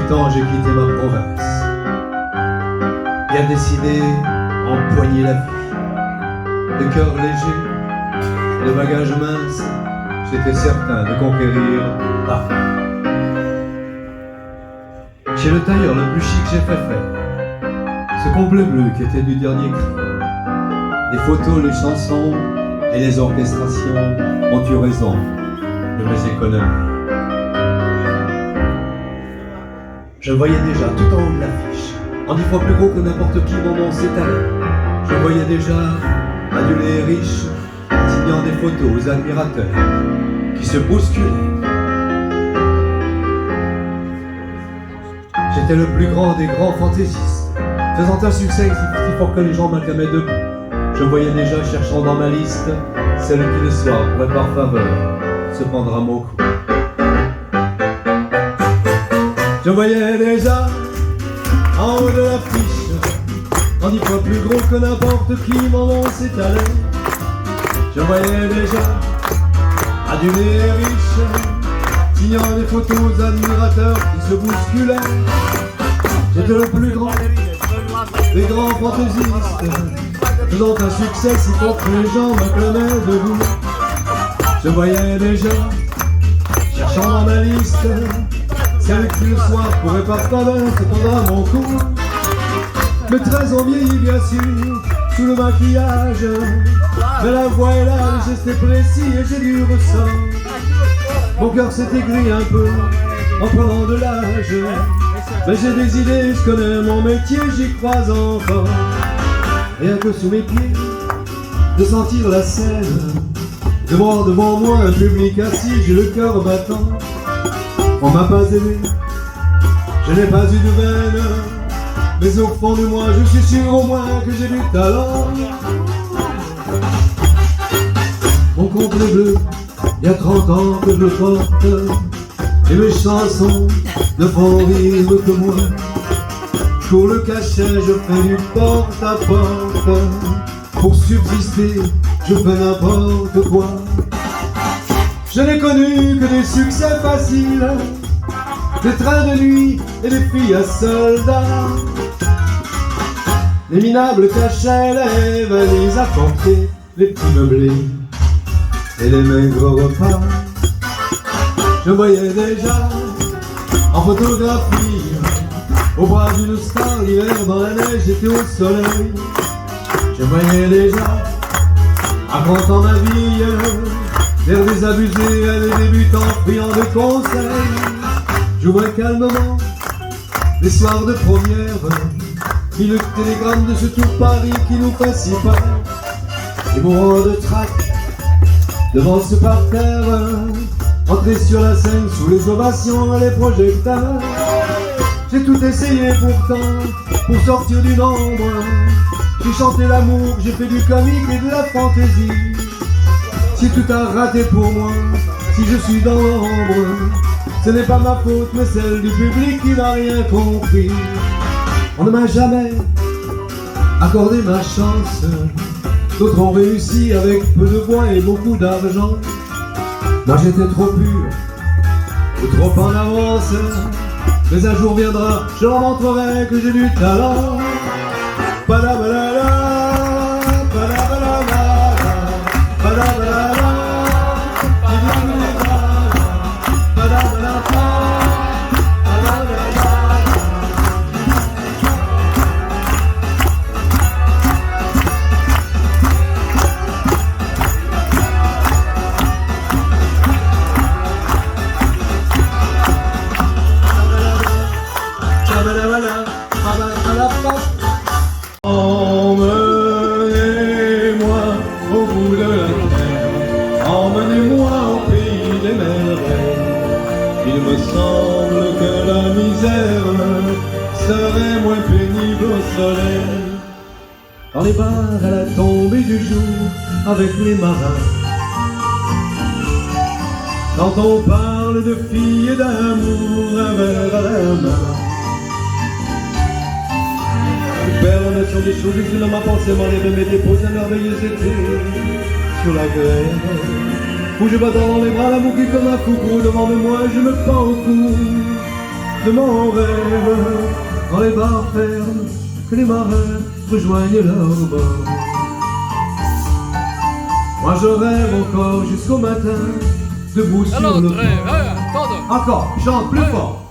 18 ans, j'ai quitté ma province. Bien décidé à empoigner la vie. Le cœur léger et le bagage mince, j'étais certain de conquérir Paris. Chez le tailleur le plus chic, j'ai fait faire ce complet bleu qui était du dernier cri. Les photos, les chansons et les orchestrations ont eu raison de mes économies. Je voyais déjà tout en haut de l'affiche, en 10 fois plus gros que n'importe qui, mon nom s'étalait. Je voyais déjà adulés et riches, signant des photos aux admirateurs qui se bousculaient. J'étais le plus grand des grands fantaisistes, faisant un succès si fort que les gens m'acclamaient debout. Je voyais déjà cherchant dans ma liste celle qui le soir pourrait par faveur se pendre à mon cou. Je voyais déjà en haut de l'affiche, en 10 fois plus gros que n'importe qui, mon nom s'étalait. Je voyais déjà adulés et riches, signant des photos aux admirateurs qui se bousculaient. J'étais le plus grand des grands fantaisistes, faisant un succès si fort que les gens m'acclamaient debout. Je voyais déjà, cherchant dans ma liste, celle qui le soir pourrait par faveur se prendre à mon cou. Mes traits ont vieilli bien sûr, sous le maquillage, mais la voix est là, le geste est précis et j'ai du ressort. Mon cœur s'est aigri un peu en prenant de l'âge, mais j'ai des idées, je connais mon métier, j'y crois encore. Rien que sous mes pieds, de sentir la scène, de voir devant moi un public assis, j'ai le cœur battant. On m'a pas aimé, je n'ai pas eu de veine, mais au fond de moi, je suis sûr au moins que j'ai du talent. Mon complet bleu, il y a 30 ans que je le porte, et mes chansons ne font rire que moi. Pour le cachet, je fais du porte-à-porte. Pour subsister, je fais n'importe quoi. Je n'ai connu que des succès faciles, des trains de nuit et des filles à soldats, les minables cachets, les valises à porter, les petits meublés et les maigres repas. Je voyais déjà en photographie, au bras d'une star, l'hiver dans la neige, j'étais au soleil. Je voyais déjà, à 30 ans ma vie, vers des abusés à des débutants priant de conseils. J'ouvrais calmement les soirs de première, mis le télégramme de ce tour Paris qui nous fait si peur. Et mourant de trac devant ce parterre, entrer sur la scène sous les ovations et les projecteurs. J'ai tout essayé pourtant pour sortir du nombre. J'ai chanté l'amour, j'ai fait du comique et de la fantaisie. Si tout a raté pour moi, si je suis dans l'ombre, ce n'est pas ma faute mais celle du public qui n'a rien compris. On ne m'a jamais accordé ma chance, d'autres ont réussi avec peu de voix et beaucoup d'argent. Moi j'étais trop pur, ou trop en avance, mais un jour viendra, je leur montrerai que j'ai du talent. Palabalala, palabalala, palabalala, palabalala, emmenez-moi au bout de la terre, emmenez-moi au pays des merveilles. Il me semble que la misère serait moins pénible au soleil. Dans les bars à la tombée du jour avec les marins, quand on parle de filles et d'amour, un verre à la main. Sur des choses que dans ma pensée m'enlève mes dépôts, un merveilleux été sur la grève où je battends dans les bras l'amour qui comme un coucou devant de moi, je me pends au cou de mon rêve, dans les bars fermes, que les marins rejoignent leur bord. Moi je rêve encore jusqu'au matin, debout sur le port. Encore, chante plus fort.